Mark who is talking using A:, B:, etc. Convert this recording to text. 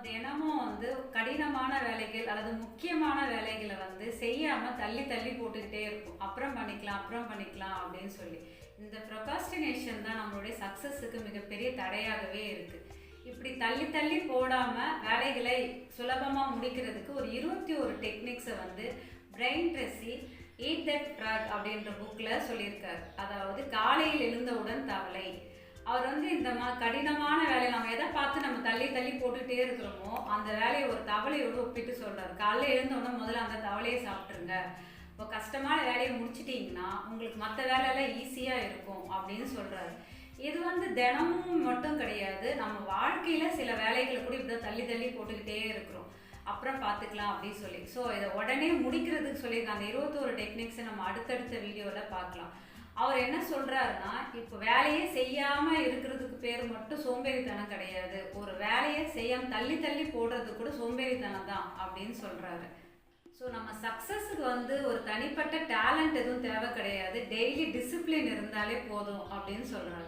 A: தினமும் கடினமான வேலைகள் அல்லது முக்கியமான வேலைகளை செய்யாம தள்ளி தள்ளி போட்டுக்கிட்டே இருக்கும். அப்புறம் பண்ணிக்கலாம் அப்புறம் பண்ணிக்கலாம் அப்படின்னு சொல்லி இந்த ப்ரொகாஸ்டினேஷன் தான் நம்மளுடைய சக்ஸஸுக்கு மிகப்பெரிய தடையாகவே இருக்கு. இப்படி தள்ளி தள்ளி போடாம வேலைகளை சுலபமா முடிக்கிறதுக்கு ஒரு 21 டெக்னிக்ஸை பிரைன் ட்ரெஸி ஈட் தட் ஃப்ராக் அப்படின்ற புக்கில் சொல்லியிருக்காரு. அதாவது காலையில் எழுந்தவுடன் தவளை. அவர் இந்த கடினமான வேலையை நம்ம எதை பார்த்து நம்ம தள்ளி தள்ளி போட்டுகிட்டே இருக்கிறோமோ அந்த வேலையை ஒரு தவளையோடு ஒப்பிட்டு சொல்கிறார். காலையில் எழுந்தவுடனே முதல்ல அந்த தவளையை சாப்பிட்ருங்க. இப்போ கஷ்டமான வேலையை முடிச்சிட்டிங்கன்னா உங்களுக்கு மற்ற வேலையெல்லாம் ஈஸியாக இருக்கும் அப்படின்னு சொல்கிறாரு. இது தினமும் மட்டும் கிடையாது, நம்ம வாழ்க்கையில் சில வேலைகளை கூட இப்படி தள்ளி தள்ளி போட்டுக்கிட்டே இருக்கிறோம். அப்புறம் பார்த்துக்கலாம் அப்படின்னு சொல்லி இதை உடனே முடிக்கிறதுக்கு சொல்லியிருக்காங்க. அந்த 21 டெக்னிக்ஸை நம்ம அடுத்தடுத்த வீடியோவில் பார்க்கலாம். அவர் என்ன சொல்கிறாருன்னா, இப்போ வேலையே செய்யாமல் இருக்கிறதுக்கு பேர் மட்டும் சோம்பேறித்தனம் கிடையாது, ஒரு வேலையை செய்யாமல் தள்ளி தள்ளி போடுறது கூட சோம்பேறித்தனம் தான் அப்படின்னு சொல்கிறாரு. நம்ம சக்ஸஸுக்கு ஒரு தனிப்பட்ட டேலண்ட் எதுவும் தேவை கிடையாது, டெய்லி டிசிப்ளின் இருந்தாலே போதும் அப்படின்னு சொல்கிறாரு.